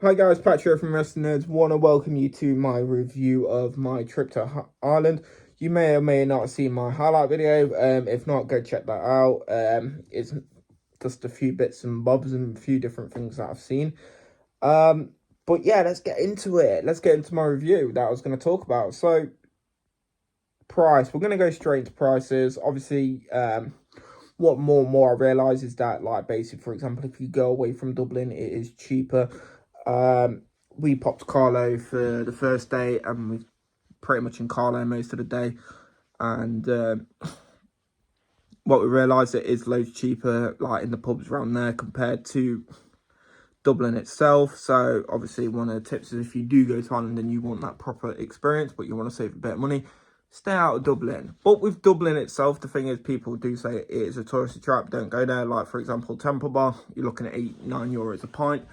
Hi guys, Patrick from Wrestling Nerds. Want to welcome you to my review of my trip to Ireland. You may or may not have seen my highlight video. If not, go check that out. It's just a few bits and bobs and a few different things that I've seen. But yeah, let's get into it. Let's get into my review that I was going to talk about. So, price. We're going to go straight into prices. Obviously, what more and more I realise is that, like, basically, for example, if you go away from Dublin, it is cheaper. We popped Carlo for the first day, and we pretty much in Carlo most of the day. And what we realised, it is loads cheaper, like in the pubs around there compared to Dublin itself. So obviously, one of the tips is if you do go to Ireland and you want that proper experience, but you want to save a bit of money, stay out of Dublin. But with Dublin itself, the thing is, people do say it is a touristy trap. Don't go there. Like, for example, Temple Bar, you're looking at €8-9 a pint.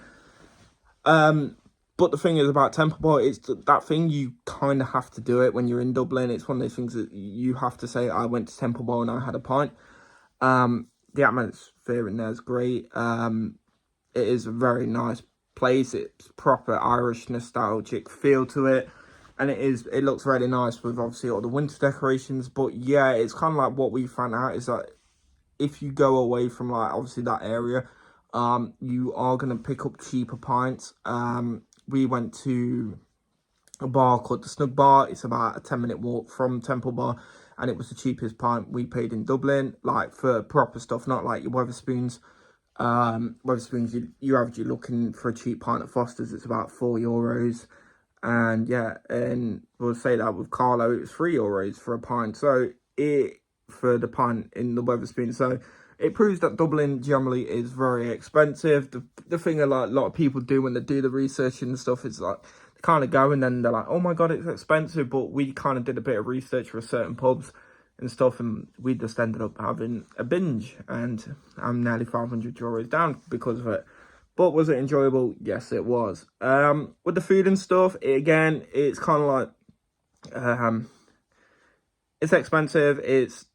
But the thing is about Temple Bar, it's that thing you kind of have to do it when you're in Dublin. It's one of those things that you have to say, I went to Temple Bar and I had a pint. The atmosphere in there is great. It is a very nice place. It's proper Irish nostalgic feel to it. And it looks really nice with obviously all the winter decorations. But yeah, it's kind of like what we found out is that if you go away from, like, obviously that area, you are going to pick up cheaper pints. We went to a bar called the Snug Bar. It's about a 10-minute walk from Temple Bar, and it was the cheapest pint we paid in Dublin, like for proper stuff, not like your Wetherspoons. Wetherspoons, you're averagely looking for a cheap pint at Foster's, it's about €4. And yeah, and we'll say that with Carlo, it was €3 for a pint. So for the pint in the Wetherspoons. So it proves that Dublin generally is very expensive. The thing a lot of people do when they do the research and stuff is, like, they kind of go and then they're like, oh my God, it's expensive. But we kind of did a bit of research for certain pubs and stuff, and we just ended up having a binge. And I'm nearly €500 down because of it. But was it enjoyable? Yes, it was. With the food and stuff, again, it's kind of like, it's expensive. It's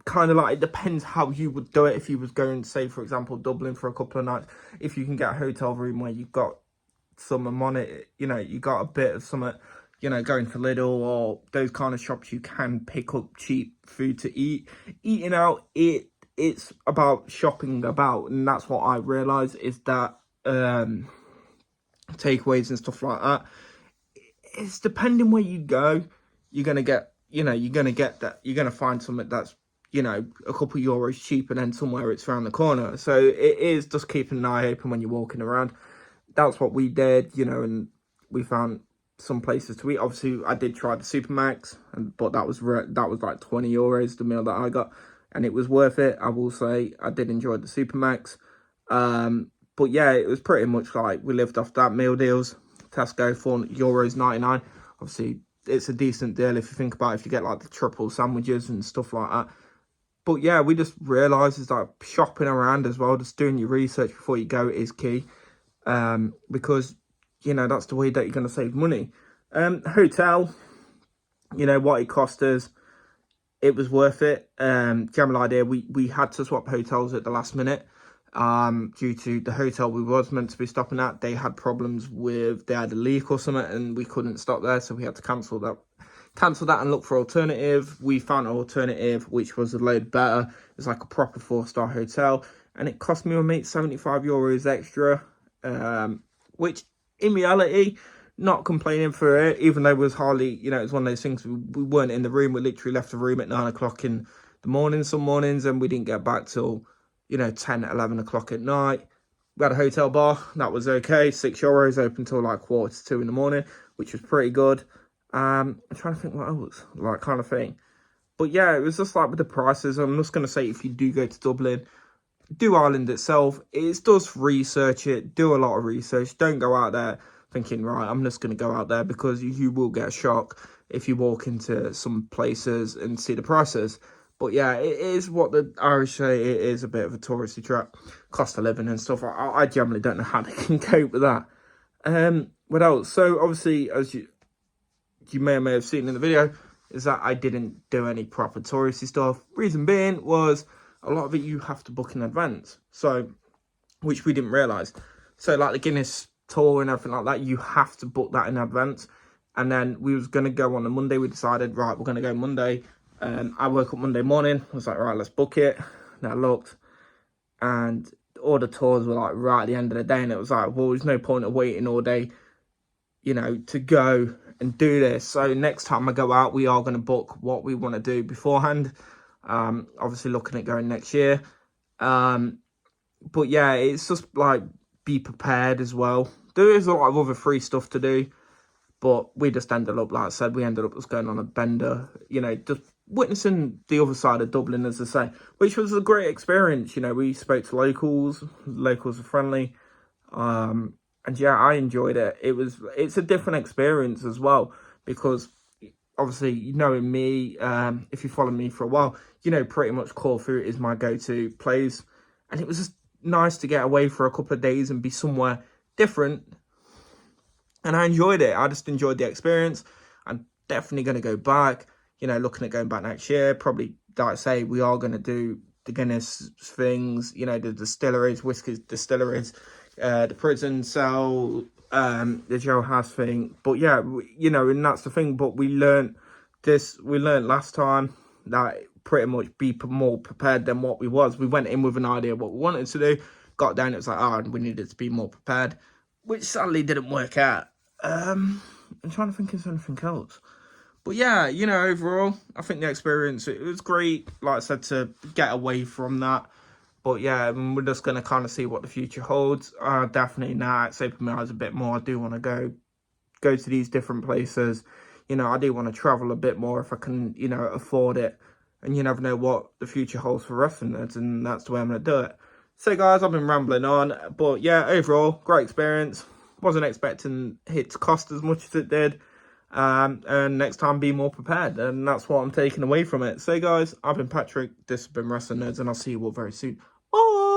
kind of like, it depends how you would do it. If you was going, say, for example, Dublin for a couple of nights, if you can get a hotel room where you've got some money, you got a bit of something, going to Lidl or those kind of shops, you can pick up cheap food to eat. Eating out, it's about shopping about, and that's what I realized is that takeaways and stuff like that, it's depending where you go, you're gonna get that, you're gonna find something that's a couple euros cheaper than somewhere it's around the corner. So it is just keeping an eye open when you're walking around. That's what we did, and we found some places to eat. Obviously, I did try the Supermax, but that was like €20 the meal that I got, and it was worth it. I will say I did enjoy the Supermax. But yeah, it was pretty much like we lived off that meal deals. Tesco, €4.99. Obviously, it's a decent deal if you think about it, if you get like the triple sandwiches and stuff like that. But yeah, we just realised is like shopping around as well, just doing your research before you go is key. Because, that's the way that you're going to save money. Hotel, what it cost us, it was worth it. General idea, we had to swap hotels at the last minute. Due to the hotel we was meant to be stopping at, they had problems they had a leak or something, and we couldn't stop there, so we had to cancel that and look for alternative. We found an alternative which was a load better. It's like a proper 4-star hotel, and it cost me and my mate €75 extra, which in reality, not complaining for it, even though it was hardly, it was one of those things, we weren't in the room. We literally left the room at 9 o'clock in the morning some mornings, and we didn't get back till 10, 11 o'clock at night. We had a hotel bar, that was okay, €6, open till like 1:45 in the morning, which was pretty good. I'm trying to think what else, like, kind of thing. But yeah, it was just like with the prices. I'm just going to say, if you do go to Dublin, do Ireland itself, it's just research it, do a lot of research. Don't go out there thinking, right, I'm just going to go out there, because you will get a shock if you walk into some places and see the prices. But yeah, it is what the Irish say, it is a bit of a touristy trap. Cost of living and stuff, I generally don't know how they can cope with that. What else? So obviously, as you may or may have seen in the video, is that I didn't do any proper touristy stuff. Reason being was, a lot of it you have to book in advance, so, which we didn't realise. So like the Guinness tour and everything like that, you have to book that in advance. And then we was going to go on a Monday. We decided, right, we're going to go Monday. I woke up Monday morning. I was like, right, let's book it. And I looked, and all the tours were like right at the end of the day. And it was like, well, there's no point of waiting all day, you know, to go and do this. So next time I go out, we are going to book what we want to do beforehand. Obviously looking at going next year. But yeah, it's just like, be prepared as well. There is a lot of other free stuff to do. But we just ended up, like I said, we ended up just going on a bender, you know, just witnessing the other side of Dublin, as I say, which was a great experience. You know, we spoke to locals are friendly. And yeah, I enjoyed it. It's a different experience as well, because obviously, you knowing me, if you follow me for a while, you know, pretty much Corfu is my go-to place. And it was just nice to get away for a couple of days and be somewhere different. And I enjoyed it. I just enjoyed the experience. I'm definitely going to go back. You know, looking at going back next year. Probably, like I say, we are going to do the Guinness things. You know, the distilleries, whiskey distilleries, the prison cell, the jailhouse thing. But yeah, you know, and that's the thing. But we learned last time that pretty much be more prepared than what we was. We went in with an idea of what we wanted to do. Got down, it was like, oh, we needed to be more prepared, which sadly didn't work out. I'm trying to think of anything else. But yeah, you know, overall, I think the experience, it was great, like I said, to get away from that. But yeah, we're just going to kind of see what the future holds. Definitely now, it's opened my eyes a bit more. I do want to go to these different places. You know, I do want to travel a bit more if I can, you know, afford it. And you never know what the future holds for wrestling nerds, and that's the way I'm going to do it. So guys, I've been rambling on, but yeah, overall, great experience. Wasn't expecting it to cost as much as it did. And next time, be more prepared. And that's what I'm taking away from it. So guys, I've been Patrick. This has been Wrestling Nerds, and I'll see you all very soon. Bye!